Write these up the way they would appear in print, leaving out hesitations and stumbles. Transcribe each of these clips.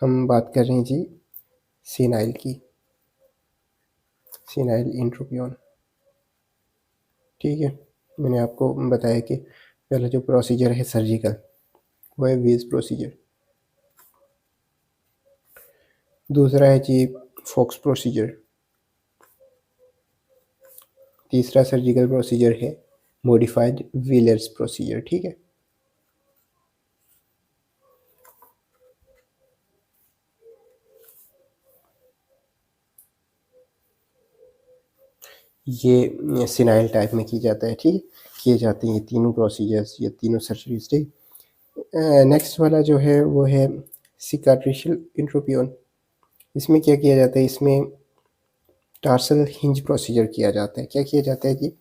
हम बात कर रहे हैं जी सीनाइल की, सीनाइल इंट्रोपियन। ठीक है, मैंने आपको बताया कि पहला जो प्रोसीजर है सर्जिकल, वो है वीज प्रोसीजर। दूसरा है जी फोक्स प्रोसीजर। तीसरा सर्जिकल प्रोसीजर है मॉडिफाइड व्हीलर्स प्रोसीजर। ठीक है, ये सिनाइल टाइप में की जाता है। ठीक है, किए जाते हैं ये तीनों प्रोसीजर्स, ये तीनों सर्जरीज। ठीक, नेक्स्ट वाला जो है वो है सिकाट्रिशियल इंट्रोपियन। इसमें क्या किया जाता है, इसमें टार्सल हिंज प्रोसीजर किया जाता है। क्या किया जाता है जी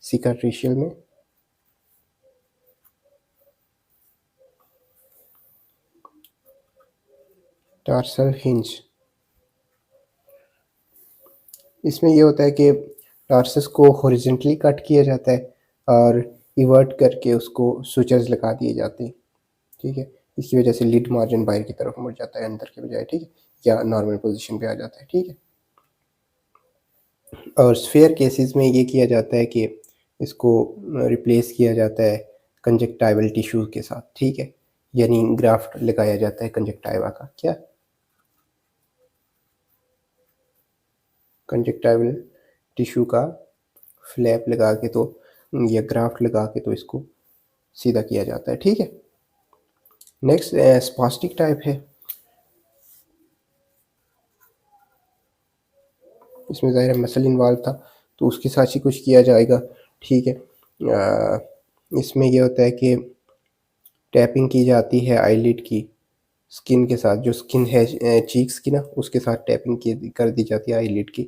सिकाट्रिशियल में, टार्सल हिंज। इसमें ये होता है कि टार्सस को हॉरिजेंटली कट किया जाता है और इवर्ट करके उसको सुचर्स लगा दिए जाते हैं। ठीक है, इसकी वजह से लिड मार्जिन बाहर की तरफ मुड़ जाता है अंदर के बजाय। ठीक है, या नॉर्मल पोजीशन पे आ जाता है। ठीक है, और स्फेयर केसेस में ये किया जाता है कि इसको रिप्लेस किया जाता है कंजक्टाइवल टिश्यू के साथ। ठीक है, यानी ग्राफ्ट लगाया जाता है कंजक्टाइवा का, क्या कंजक्टाइवल टिश्यू का फ्लैप लगा के तो, या ग्राफ्ट लगा के तो इसको सीधा किया जाता है। ठीक है, नेक्स्ट स्पास्टिक टाइप है। इसमें ज़ाहिर है मसल इन्वॉल्व था तो उसके साथ ही कुछ किया जाएगा। ठीक है, इसमें यह होता है कि टैपिंग की जाती है आईलिड की स्किन के साथ, जो स्किन है चीक्स की ना, उसके साथ टैपिंग की कर दी जाती है आईलिड की।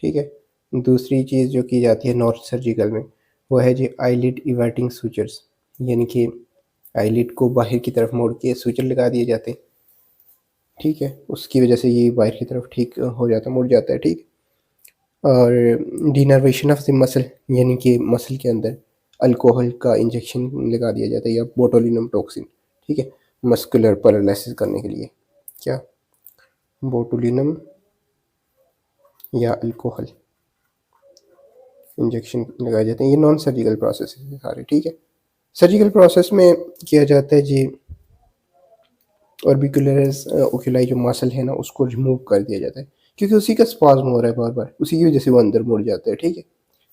ठीक है, दूसरी चीज़ जो की जाती है नॉन सर्जिकल में, वो है जी आईलिड इवर्टिंग सूचर्स, यानी कि आईलिड को बाहर की तरफ मोड़ के सूचर लगा दिए जाते हैं। ठीक है, उसकी वजह से ये बाहर की तरफ ठीक हो जाता है, मुड़ जाता है। ठीक, और डिनर्वेशन ऑफ द मसल, यानी कि मसल के अंदर अल्कोहल का इंजेक्शन लगा दिया जाता है, या बोटुलिनम टॉक्सिन। ठीक है, मस्कुलर पैरालिसिस करने के लिए क्या बोटुलिनम या अल्कोहल इंजेक्शन लगाए जाते हैं। ये नॉन सर्जिकल प्रोसेस है सारे। ठीक है, सर्जिकल प्रोसेस में किया जाता है जी ऑर्बिकुलरिस ओक्यूलाई जो मसल है ना, उसको रिमूव कर दिया जाता है, क्योंकि उसी का स्पाज्म हो रहा है बार बार, उसी की वजह से वो अंदर मुड़ जाता है। ठीक है,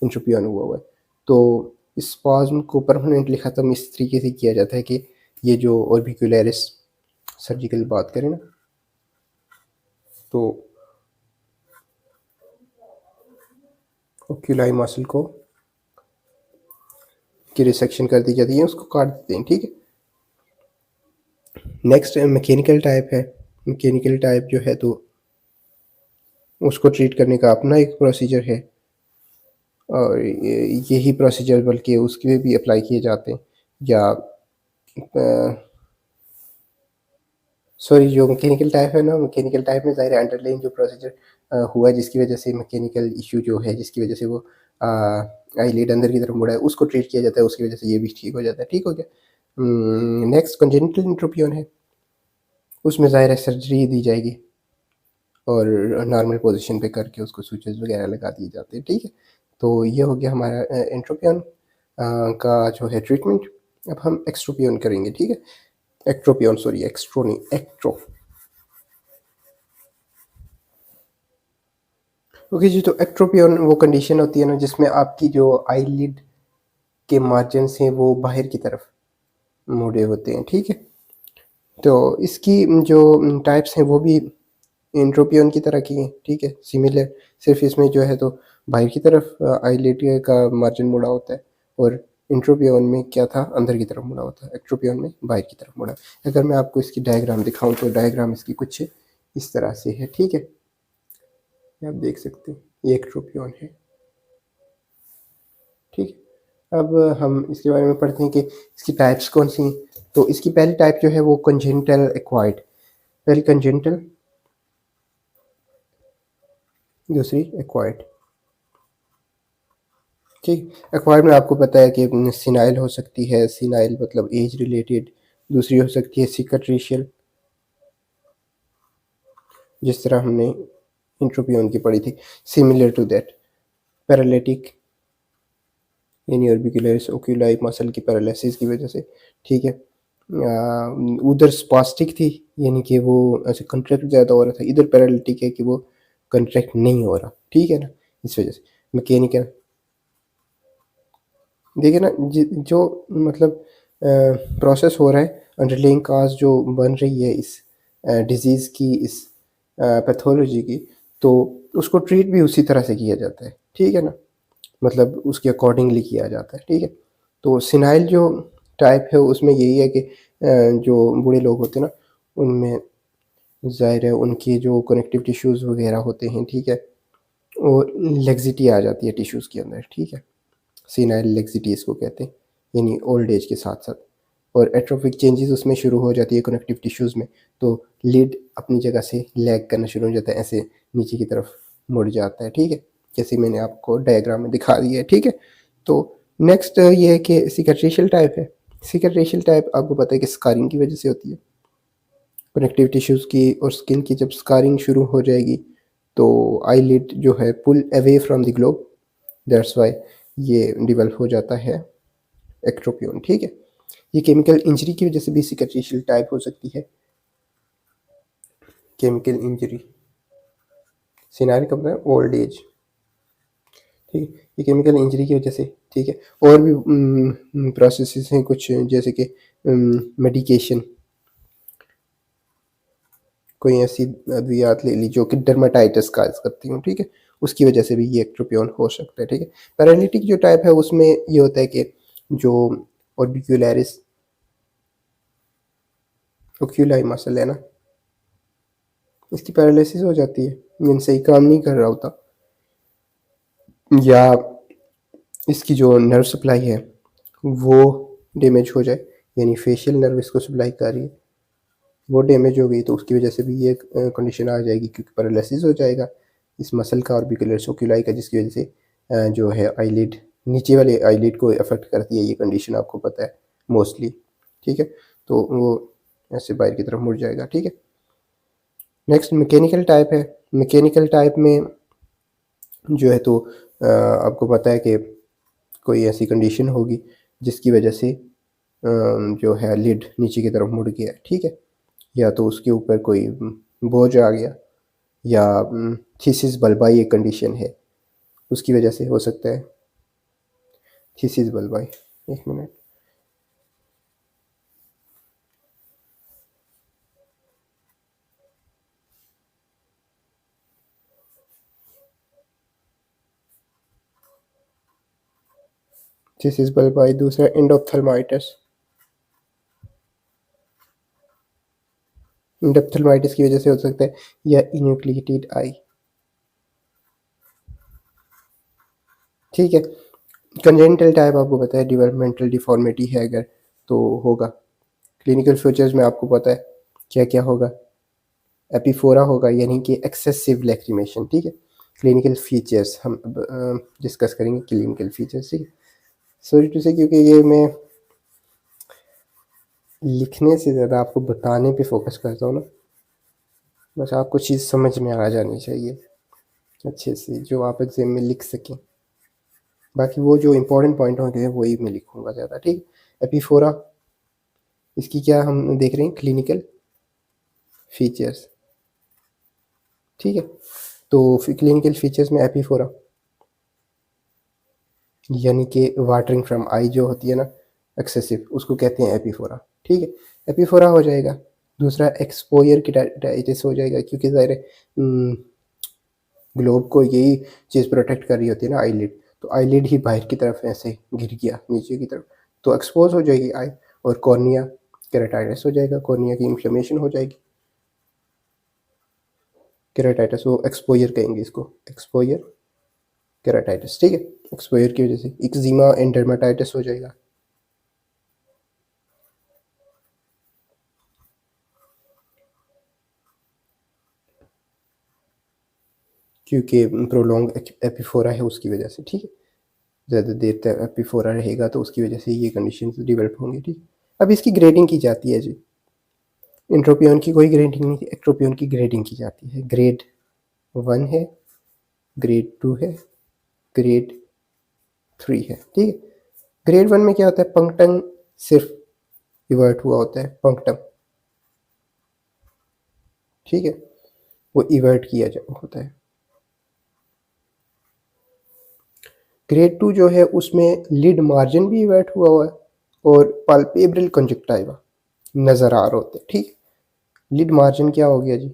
इंट्रोपियन हुआ है तो इस स्पाज्म को परमानेंटली ख़त्म इस तरीके से किया जाता है कि ये जो ऑर्बिकुलरिस सर्जिकल बात करें ना, तो ओक्यूलाई मसल को की रिसेक्शन कर दी जाती है, उसको काट देते हैं। ठीक है, नेक्स्ट मैकेनिकल टाइप है। मैकेनिकल टाइप जो है तो उसको ट्रीट करने का अपना एक प्रोसीजर है, और यही प्रोसीजर बल्कि उसके भी अप्लाई किए जाते हैं। या सॉरी, जो मैकेनिकल टाइप है ना, मैकेनिकल टाइप में ज़ाहिर है अंडरलाइन जो प्रोसीजर हुआ जिसकी वजह से मैकेनिकल इशू जो है, जिसकी वजह से वो आईलिड अंदर की तरफ मुड़ा है, उसको ट्रीट किया जाता है, उसकी वजह से ये भी ठीक हो जाता है। ठीक हो गया। नेक्स्ट कंजेनिटल इंट्रोपियन है, उसमें ज़ाहिर है सर्जरी दी जाएगी और नॉर्मल पोजीशन पे करके उसको स्विचेस वगैरह लगा दिए जाते हैं। ठीक है, तो ये हो गया हमारा एंट्रोपियन का जो है ट्रीटमेंट। अब हम एक्सट्रोपियन करेंगे। ठीक है, एक्ट्रोपियन, सॉरी एक्स्ट्रो नहीं, एक्ट्रो। ओके जी, तो एक्ट्रोपियन वो कंडीशन होती है ना जिसमें आपकी जो आईलिड के मार्जिन्स हैं वो बाहर की तरफ मुड़े होते हैं। ठीक है, तो इसकी जो टाइप्स हैं वो भी एंट्रोपियन की तरह की हैं। ठीक है, सिमिलर, सिर्फ इसमें जो है तो बाहर की तरफ आईलिड का मार्जिन मुड़ा होता है, और इंट्रोपियन में क्या था, अंदर की तरफ मुड़ा होता है, एक्ट्रोपियन में बाहर की तरफ मुड़ा। अगर मैं आपको इसकी डायग्राम दिखाऊं तो डायग्राम इसकी कुछ इस तरह से है। ठीक है, आप देख सकते हैं ये एक्ट्रोपियन है। ठीक है, अब हम इसके बारे में पढ़ते हैं कि इसकी टाइप्स कौन सी हैं। तो इसकी पहली टाइप जो है वो कंजेनिटल एक्वायर्ड, पहली कंजेनिटल, दूसरी एक्वायर्ड। ठीक, एक्वायर्ड में आपको पता है कि सिनाइल हो सकती है, सिनाइल मतलब एज रिलेटेड। दूसरी हो सकती है सिकट्रीशियल, जिस तरह हमने इंट्रोपियन की पढ़ी थी, सिमिलर टू दैट। पैरालिटिक यानी ऑर्बिकुलरिस ओक्यूलाई मसल की पैरालिसिस की वजह से, ठीक है। उधर स्पास्टिक थी यानी कि वो ऐसे कंट्रैक्ट ज़्यादा हो रहा था, इधर पैरालिटिक है कि वो कंट्रैक्ट नहीं हो रहा, ठीक है ना, इस वजह से। मैकेनिकल देखिए ना, जो मतलब प्रोसेस हो रहा है, अंडरलाइंग काज जो बन रही है इस डिजीज़ की, इस पैथोलॉजी की, तो उसको ट्रीट भी उसी तरह से किया जाता है, ठीक है ना, मतलब उसके अकॉर्डिंगली किया जाता है, ठीक है। तो सिनाइल जो टाइप है उसमें यही है कि जो बूढ़े लोग होते हैं ना, उनमें ज़ाहिर है उनके जो कनेक्टिव टिश्यूज़ वगैरह होते हैं, ठीक है, और लेग्जिटी आ जाती है टिश्यूज़ के अंदर, ठीक है। सीनाइल लेग्जिटी इसको कहते हैं, यानी ओल्ड एज के साथ साथ। और एट्रोफिक चेंजेस उसमें शुरू हो जाती है कनेक्टिव टिश्यूज़ में, तो लिड अपनी जगह से लैग करना शुरू हो जाता है, ऐसे नीचे की तरफ मुड़ जाता है, ठीक है, जैसे मैंने आपको डायग्राम में दिखा दिया है, ठीक है। तो नेक्स्ट ये है कि सिकैट्रिशियल टाइप है। सिकैट्रिशियल टाइप आपको पता है कि स्कारिंग की वजह से होती है, कनेक्टिव टिश्यूज़ की और स्किन की जब स्कारिंग शुरू हो जाएगी तो आईलिड जो है pull away from the globe, that's why ये डेवलप हो जाता है एक्ट्रोपियन, ठीक है। ये केमिकल इंजरी की वजह से भी सिकैट्रिशियल टाइप हो सकती है। केमिकल इंजरी सिनारी कब है, ओल्ड एज, ठीक है, ये केमिकल इंजरी की वजह से, ठीक है। और भी प्रोसेसेस हैं कुछ, जैसे कि मेडिकेशन, कोई ऐसी अद्वियात ले ली जो कि डर्माटाइटिस काज करती हूँ, ठीक है, उसकी वजह से भी ये एक्ट्रोपियन हो सकता है, ठीक है। पैरालिटिक जो टाइप है उसमें ये होता है कि जो ऑर्बिक्यूलरिस ओक्यूलाई मसल है ना, इसकी पैरालिसिस हो जाती है, मीन सही काम नहीं कर रहा होता, या इसकी जो नर्व सप्लाई है वो डैमेज हो जाए, यानी फेशियल नर्व इसको सप्लाई कर रही है, वो डैमेज हो गई तो उसकी वजह से भी ये कंडीशन आ जाएगी, क्योंकि पैरालिसिस हो जाएगा इस मसल का, ऑर्बिकुलर ओक्यूलाई का, जिसकी वजह से जो है आईलिड, नीचे वाले आईलिड को अफेक्ट करती है, ये कंडीशन आपको पता है मोस्टली, ठीक है। तो वो ऐसे बाहर की तरफ मुड़ जाएगा, ठीक है। नेक्स्ट मैकेनिकल टाइप है। मैकेनिकल टाइप में जो है तो आपको पता है कि कोई ऐसी कंडीशन होगी जिसकी वजह से जो है लिड नीचे की तरफ मुड़ गया, ठीक है, या तो उसके ऊपर कोई बोझ आ गया, या थीसिस बल्बाई एक कंडीशन है, उसकी वजह से हो सकता है थीसिस बल्बाई। एक मिनट, थीसिस बल्बाई, दूसरा एंडोप्थल्माइटिस। एंडोप्थल्माइटिस की वजह से हो सकता है, या इन्यूक्लिएटेड आई, ठीक है। कंजेनिटल टाइप आपको पता है डेवलपमेंटल डिफॉर्मिटी है अगर, तो होगा। क्लिनिकल फीचर्स में आपको पता है क्या क्या होगा, एपिफोरा होगा यानी कि एक्सेसिव लैक्रिमेशन, ठीक है। क्लिनिकल फीचर्स हम डिस्कस करेंगे, क्लिनिकल फीचर्स, ठीक है। सॉरी टू से, क्योंकि ये मैं लिखने से ज़्यादा आपको बताने पे फोकस करता हूँ ना, बस आपको चीज़ समझ में आ जानी चाहिए अच्छे से, जो आप एग्जाम में लिख सकें। बाकी वो जो इंपॉर्टेंट पॉइंट होंगे वही मैं लिखूंगा ज़्यादा, ठीक है। एपिफोरा, इसकी क्या हम देख रहे हैं, क्लिनिकल फीचर्स, ठीक है। तो क्लिनिकल फीचर्स में एपिफोरा यानी कि वाटरिंग फ्रॉम आई जो होती है ना, एक्सेसिव, उसको कहते हैं एपिफोरा, ठीक है। एपिफोरा हो जाएगा। दूसरा एक्सपोयर कीटाइटिस हो जाएगा, क्योंकि ज़ाहिर है ग्लोब को यही चीज़ प्रोटेक्ट कर रही होती है ना, आईलिड, तो आईलिड ही बाहर की तरफ ऐसे गिर गया नीचे की तरफ, तो एक्सपोज हो जाएगी आई, और कॉर्निया केराटाइटिस हो जाएगा, कॉर्निया की इन्फ्लेमेशन हो जाएगी, केराटाइटिस, वो एक्सपोयर कहेंगे इसको, एक्सपोयर केराटाइटिस, ठीक है। एक्सपोयर की वजह से एक्जिमा एंड डर्माटाइटिस हो जाएगा, क्योंकि प्रोलॉन्ग एपिफोरा है उसकी वजह से, ठीक है। ज़्यादा देर तक एपिफोरा रहेगा तो उसकी वजह से ये कंडीशन डेवलप होंगी, ठीक है। अब इसकी ग्रेडिंग की जाती है जी, इंट्रोपियन की कोई ग्रेडिंग नहीं थी, एक्ट्रोपियन की ग्रेडिंग की जाती है। ग्रेड 1 है, ग्रेड 2 है, ग्रेड 3 है, ठीक है। ग्रेड 1 में क्या होता है, पंक्टन सिर्फ इवर्ट हुआ होता है, पंक्टन, ठीक है, वो इवर्ट किया जा होता है। ग्रेड 2 जो है उसमें लिड मार्जिन भी इवर्ट हुआ है और पाल्पेब्रल कंजक्टाइवा नज़र आ रहे होते हैं, ठीक है। लिड मार्जिन क्या हो गया जी,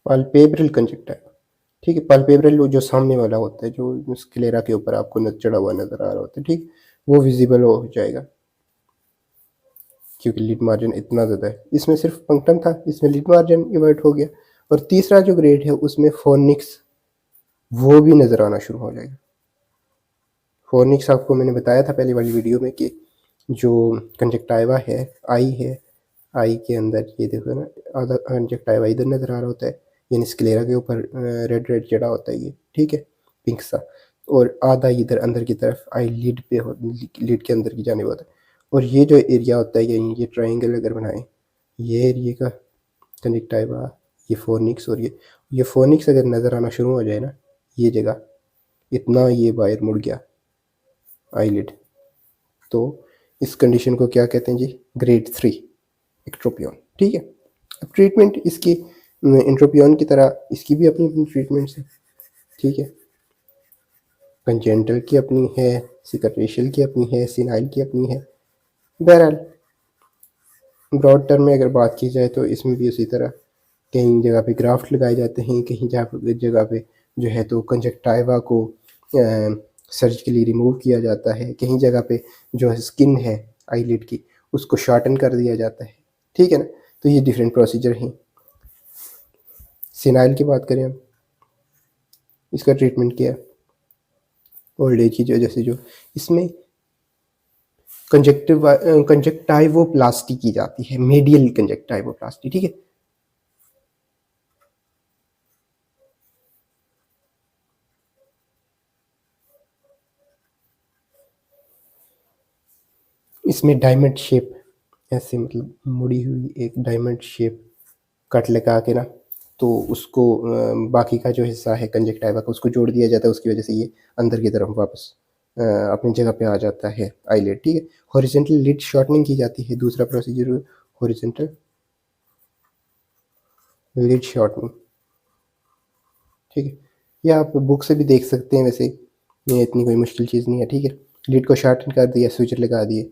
पाल्पेब्रल कंजक्टाइवा, ठीक है। पाल्पेब्रल वो जो सामने वाला होता है, जो स्क्लेरा के ऊपर आपको चढ़ा हुआ नज़र आ रहा होता है, ठीक, वो विजिबल हो जाएगा क्योंकि लिड मार्जिन इतना ज़्यादा है। इसमें सिर्फ पंक्टन था, इसमें लिड मार्जिन इवर्ट हो गया। और तीसरा जो ग्रेड है उसमें फोनिक्स वो भी नज़र आना शुरू हो जाएगा। फोनिक्स आपको मैंने बताया था पहले वाली वीडियो में कि जो कंजक्टाइवा है, आई के अंदर ये देखो ना, आधा कंजक्टाइवा इधर नज़र आ रहा होता है, यानी स्क्लेरा के ऊपर रेड रेड चढ़ा होता है ये, ठीक है, पिंक सा, और आधा इधर अंदर की तरफ आई लिड पे हो, लिड के अंदर की जाने होता है। और ये जो एरिया होता है, ये ट्राइंगल अगर बनाएं, ये एरिया का कंजक्टाइवा, ये फोनिक्स, और ये फोनिक्स अगर नज़र आना शुरू हो जाए ना, ये जगह इतना ये बाहर मुड़ गया आईलिड, तो इस कंडीशन को क्या कहते हैं जी, ग्रेड 3 एक्ट्रोपियन, ठीक है। अब ट्रीटमेंट इसकी इंट्रोपियन की तरह इसकी भी अपनी अपनी ट्रीटमेंट्स है, ठीक है। कंजेंटल की अपनी है, सिकरेशियल की अपनी है, सिनाइल की अपनी है। बहरहाल ब्रॉड टर्म में अगर बात की जाए तो इसमें भी उसी तरह कहीं जगह पे ग्राफ्ट लगाए जाते हैं, कहीं जगह पे जो है तो कंजक्टाइवा को सर्जिकली रिमूव किया जाता है, कहीं जगह पे जो है स्किन है आईलिड की उसको शॉर्टन कर दिया जाता है, ठीक है ना। तो ये डिफरेंट प्रोसीजर हैं। सिनाइल की बात करें हम, इसका ट्रीटमेंट क्या है, ओल्ड एज की वजह से जो इसमें कंजक्टाइवोप्लास्टी की जाती है, मेडियल कंजक्टाइवोप्लास्टी, ठीक है। इसमें डायमंड शेप, ऐसे मतलब मुड़ी हुई एक डायमंड शेप कट लगा के ना, तो उसको बाकी का जो हिस्सा है कंजक्टाइवा का उसको जोड़ दिया जाता है, उसकी वजह से ये अंदर की तरफ वापस अपनी जगह पे आ जाता है आईलिड, ठीक है। हॉरिजॉन्टल लिड शॉर्टनिंग की जाती है, दूसरा प्रोसीजर हॉरिजॉन्टल लिड शॉर्टनिंग, ठीक है। ये आप बुक से भी देख सकते हैं, वैसे ये इतनी कोई मुश्किल चीज़ नहीं है, ठीक है। लिड को शॉर्टन कर दिया, स्विच लगा दिए,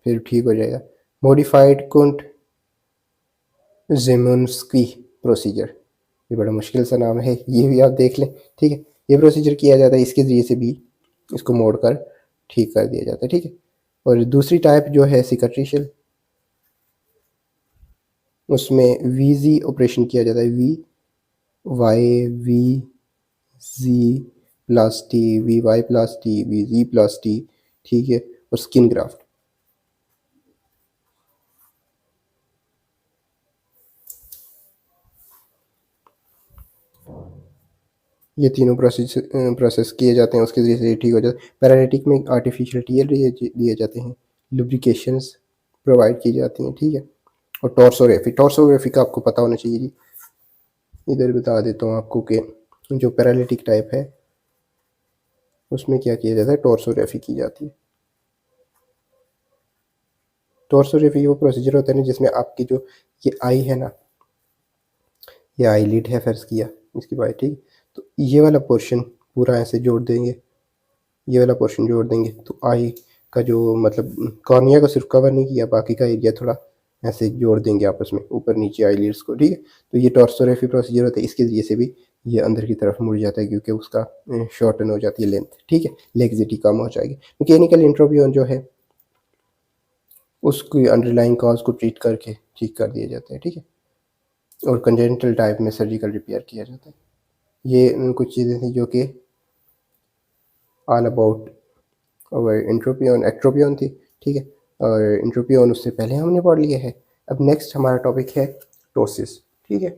फिर ठीक हो जाएगा। मॉडिफाइड कुंट जेमुन्स्की प्रोसीजर, ये बड़ा मुश्किल सा नाम है, ये भी आप देख लें, ठीक है। ये प्रोसीजर किया जाता है, इसके ज़रिए से भी इसको मोड़कर ठीक कर दिया जाता है, ठीक है। और दूसरी टाइप जो है सिकट्रिशियल, उसमें वीजी ऑपरेशन किया जाता है, V G plasty, V Y plasty, V G plasty, ठीक है, और स्किन ग्राफ्ट। ये तीनों प्रोसेस किए जाते हैं, उसके ज़रिए से ठीक हो जाता है। पैरालिटिक में आर्टिफिशियल टीयर दिए जाते हैं, लुब्रिकेशंस प्रोवाइड की जाती हैं, ठीक है। और टॉर्सोग्राफी का आपको पता होना चाहिए जी, इधर बता देता हूँ आपको कि जो पैरालिटिक टाइप है उसमें क्या किया जाता है, टॉर्सोग्राफी की जाती है। टॉर्सोग्राफी वो प्रोसीजर होता है ना जिसमें आपकी जो ये आई है ना, ये आईलिड है फर्ज किया इसकी बात, ठीक, तो ये वाला पोर्शन पूरा ऐसे जोड़ देंगे, ये वाला पोर्शन जोड़ देंगे, तो आई का जो मतलब कॉर्निया को सिर्फ कवर नहीं किया, बाकी का एरिया थोड़ा ऐसे जोड़ देंगे आपस में ऊपर नीचे आईलिड्स को, ठीक है। तो ये टॉर्सोग्राफी प्रोसीजर होता है, इसके ज़रिए से भी ये अंदर की तरफ मुड़ जाता है क्योंकि उसका शॉर्टन हो जाती है लेंथ, ठीक है, लेग्जिटी कम हो जाएगी। मैकेनिकल इंट्रोपियन जो है उसकी अंडरलाइन कॉज को ट्रीट करके ठीक कर दिया जाता है, ठीक है। और कंजेनिटल टाइप में सर्जिकल रिपेयर किया जाता है। ये कुछ चीज़ें थी जो कि ऑल अबाउट और इंट्रोपियन एक्ट्रोपियन थी, ठीक है। और इंट्रोपियन उससे पहले हमने पढ़ लिया है। अब नेक्स्ट हमारा टॉपिक है टोसिस, ठीक है।